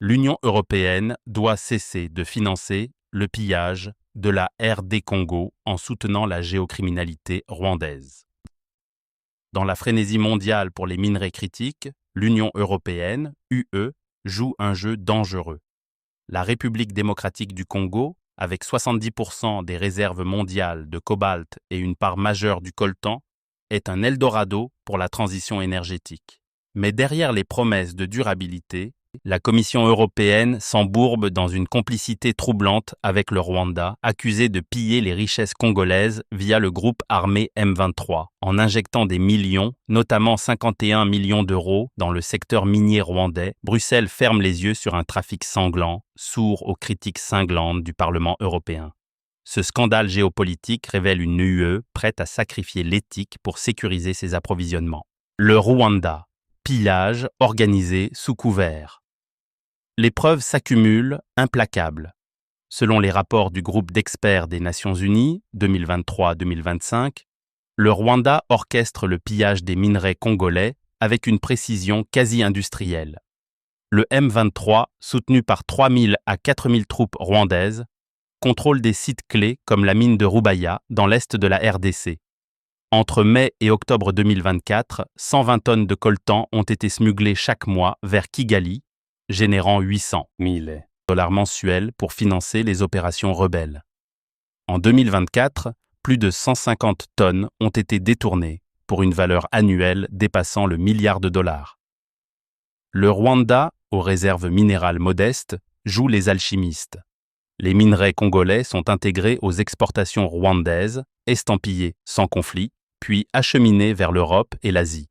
L'Union européenne doit cesser de financer le pillage de la RD Congo en soutenant la géocriminalité rwandaise. Dans la frénésie mondiale pour les minerais critiques, l'Union européenne, UE, joue un jeu dangereux. La République démocratique du Congo, avec 70% des réserves mondiales de cobalt et une part majeure du coltan, est un Eldorado pour la transition énergétique. Mais derrière les promesses de durabilité, la Commission européenne s'embourbe dans une complicité troublante avec le Rwanda, accusé de piller les richesses congolaises via le groupe armé M23, en injectant des millions, notamment 51 millions d'euros, dans le secteur minier rwandais. Bruxelles ferme les yeux sur un trafic sanglant, sourd aux critiques cinglantes du Parlement européen. Ce scandale géopolitique révèle une UE prête à sacrifier l'éthique pour sécuriser ses approvisionnements. Le Rwanda. Pillage organisé sous couvert. Les preuves s'accumulent, implacables. Selon les rapports du groupe d'experts des Nations Unies, 2023-2025, le Rwanda orchestre le pillage des minerais congolais avec une précision quasi industrielle. Le M23, soutenu par 3000 à 4000 troupes rwandaises, contrôle des sites clés comme la mine de Rubaya dans l'est de la RDC. Entre mai et octobre 2024, 120 tonnes de coltan ont été smugglées chaque mois vers Kigali, générant 800 000 $ mensuels pour financer les opérations rebelles. En 2024, plus de 150 tonnes ont été détournées pour une valeur annuelle dépassant le milliard de dollars. Le Rwanda, aux réserves minérales modestes, joue les alchimistes. Les minerais congolais sont intégrés aux exportations rwandaises, estampillés sans conflit, puis acheminés vers l'Europe et l'Asie.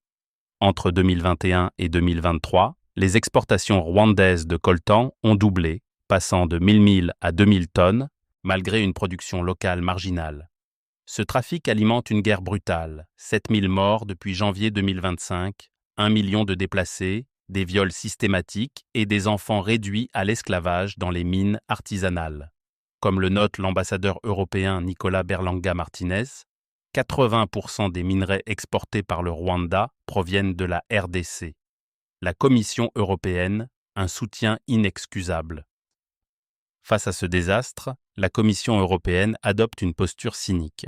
Entre 2021 et 2023, les exportations rwandaises de coltan ont doublé, passant de 1000 à 2000 tonnes, malgré une production locale marginale. Ce trafic alimente une guerre brutale, 7000 morts depuis janvier 2025, 1 million de déplacés, des viols systématiques et des enfants réduits à l'esclavage dans les mines artisanales. Comme le note l'ambassadeur européen Nicolas Berlanga Martinez, 80% des minerais exportés par le Rwanda proviennent de la RDC. La Commission européenne, un soutien inexcusable. Face à ce désastre, la Commission européenne adopte une posture cynique.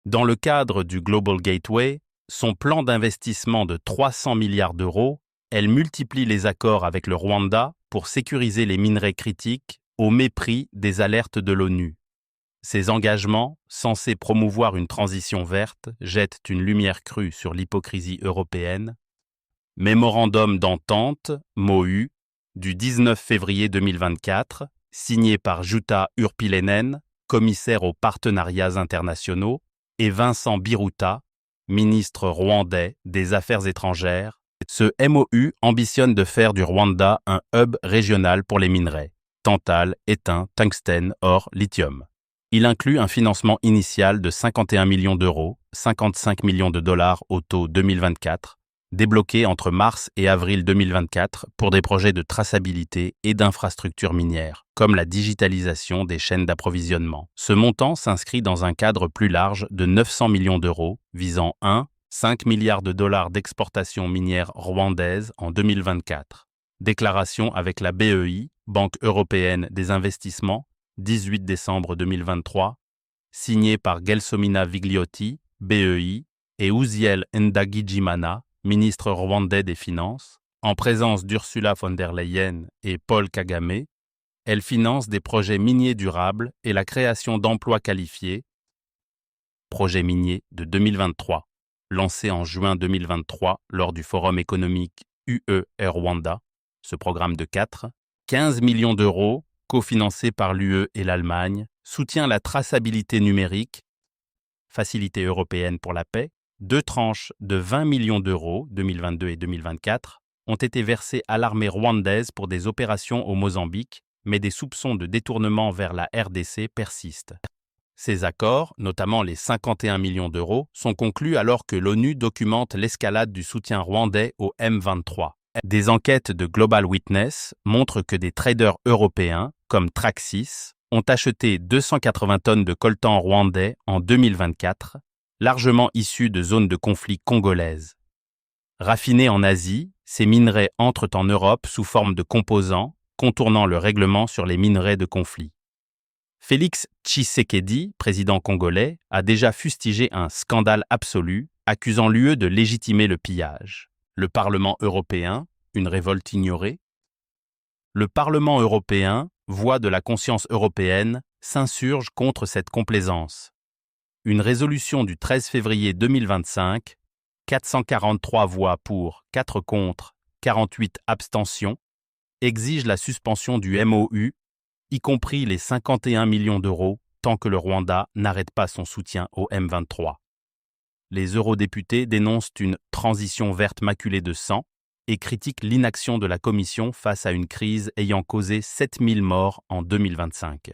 Dans le cadre du Global Gateway, son plan d'investissement de 300 milliards d'euros, elle multiplie les accords avec le Rwanda pour sécuriser les minerais critiques au mépris des alertes de l'ONU. Ces engagements, censés promouvoir une transition verte, jettent une lumière crue sur l'hypocrisie européenne. Mémorandum d'entente, MOU, du 19 février 2024, signé par Jutta Urpilainen, commissaire aux partenariats internationaux, et Vincent Biruta, ministre rwandais des Affaires étrangères. Ce MOU ambitionne de faire du Rwanda un hub régional pour les minerais, tantale, étain, tungstène, or, lithium. Il inclut un financement initial de 51 millions d'euros, 55 millions de dollars au taux 2024, débloqué entre mars et avril 2024 pour des projets de traçabilité et d'infrastructures minières, comme la digitalisation des chaînes d'approvisionnement. Ce montant s'inscrit dans un cadre plus large de 900 millions d'euros, visant 5 milliards de dollars d'exportation minière rwandaise en 2024. Déclaration avec la BEI, Banque européenne des investissements, 18 décembre 2023, signée par Gelsomina Vigliotti, BEI, et Uziel Ndagijimana, ministre rwandais des Finances, en présence d'Ursula von der Leyen et Paul Kagame. Elle finance des projets miniers durables et la création d'emplois qualifiés. Projet minier de 2023, lancé en juin 2023 lors du Forum économique UE et Rwanda. Ce programme de 15 millions d'euros, cofinancé par l'UE et l'Allemagne, soutient la traçabilité numérique, Facilité européenne pour la paix. 2 tranches de 20 millions d'euros, 2022 et 2024, ont été versées à l'armée rwandaise pour des opérations au Mozambique, mais des soupçons de détournement vers la RDC persistent. Ces accords, notamment les 51 millions d'euros, sont conclus alors que l'ONU documente l'escalade du soutien rwandais au M23. Des enquêtes de Global Witness montrent que des traders européens, comme Traxys, ont acheté 280 tonnes de coltan rwandais en 2024, largement issus de zones de conflit congolaises. Raffiné en Asie, ces minerais entrent en Europe sous forme de composants, contournant le règlement sur les minerais de conflit. Félix Tshisekedi, président congolais, a déjà fustigé un scandale absolu, accusant l'UE de légitimer le pillage. Le Parlement européen, une révolte ignorée. Le Parlement européen, voix de la conscience européenne, s'insurge contre cette complaisance. Une résolution du 13 février 2025, 443 voix pour, 4 contre, 48 abstentions, exige la suspension du MOU, y compris les 51 millions d'euros, tant que le Rwanda n'arrête pas son soutien au M23. Les eurodéputés dénoncent une transition verte maculée de sang et critiquent l'inaction de la Commission face à une crise ayant causé 7000 morts en 2025.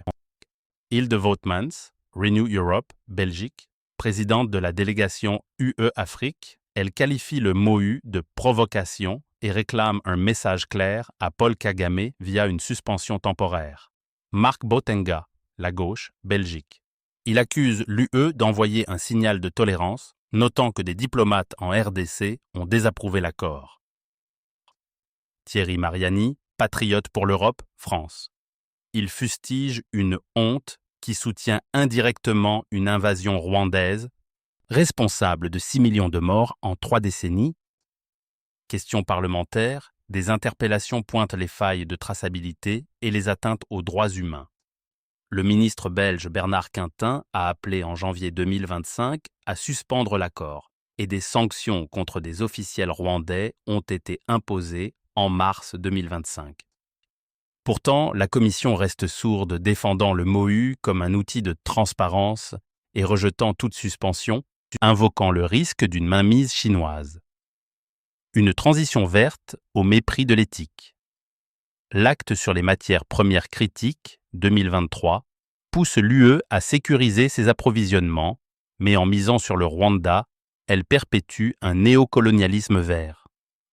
Hilde Voutmans, Renew Europe, Belgique, présidente de la délégation UE-Afrique, elle qualifie le MOU de provocation et réclame un message clair à Paul Kagame via une suspension temporaire. Marc Botenga, la gauche, Belgique. Il accuse l'UE d'envoyer un signal de tolérance, notant que des diplomates en RDC ont désapprouvé l'accord. Thierry Mariani, patriote pour l'Europe, France. Il fustige une honte qui soutient indirectement une invasion rwandaise, responsable de 6 millions de morts en 3 décennies. Question parlementaire, des interpellations pointent les failles de traçabilité et les atteintes aux droits humains. Le ministre belge Bernard Quintin a appelé en janvier 2025 à suspendre l'accord et des sanctions contre des officiels rwandais ont été imposées en mars 2025. Pourtant, la Commission reste sourde, défendant le MOU comme un outil de transparence et rejetant toute suspension, invoquant le risque d'une mainmise chinoise. Une transition verte au mépris de l'éthique. L'acte sur les matières premières critiques, 2023, pousse l'UE à sécuriser ses approvisionnements, mais en misant sur le Rwanda, elle perpétue un néocolonialisme vert.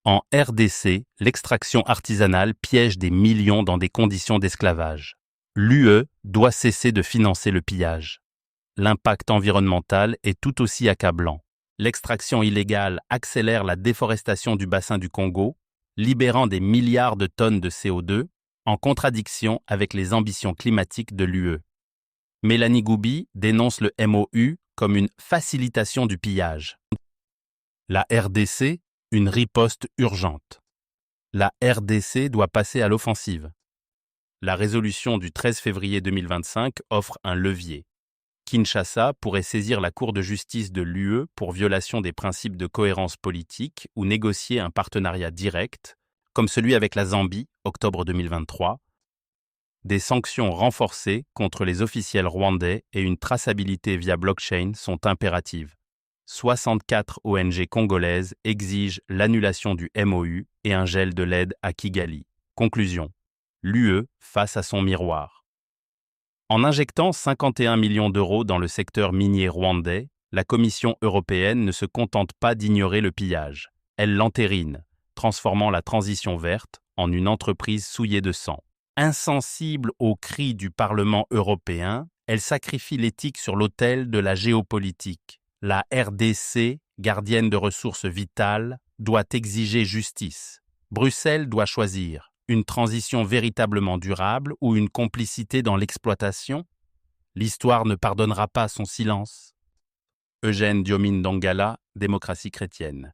En RDC, l'extraction artisanale piège des millions dans des conditions d'esclavage. L'UE doit cesser de financer le pillage. L'impact environnemental est tout aussi accablant. L'extraction illégale accélère la déforestation du bassin du Congo, libérant des milliards de tonnes de CO2, en contradiction avec les ambitions climatiques de l'UE. Mélanie Goubi dénonce le MOU comme une facilitation du pillage. La RDC, une riposte urgente. La RDC doit passer à l'offensive. La résolution du 13 février 2025 offre un levier. Kinshasa pourrait saisir la Cour de justice de l'UE pour violation des principes de cohérence politique ou négocier un partenariat direct, comme celui avec la Zambie, octobre 2023, des sanctions renforcées contre les officiels rwandais et une traçabilité via blockchain sont impératives. 64 ONG congolaises exigent l'annulation du MOU et un gel de l'aide à Kigali. Conclusion. L'UE face à son miroir. En injectant 51 millions d'euros dans le secteur minier rwandais, la Commission européenne ne se contente pas d'ignorer le pillage. Elle l'entérine, transformant la transition verte en une entreprise souillée de sang. Insensible aux cris du Parlement européen, elle sacrifie l'éthique sur l'autel de la géopolitique. La RDC, gardienne de ressources vitales, doit exiger justice. Bruxelles doit choisir une transition véritablement durable ou une complicité dans l'exploitation. L'histoire ne pardonnera pas son silence. Eugène Diomine Dongala, Démocratie chrétienne.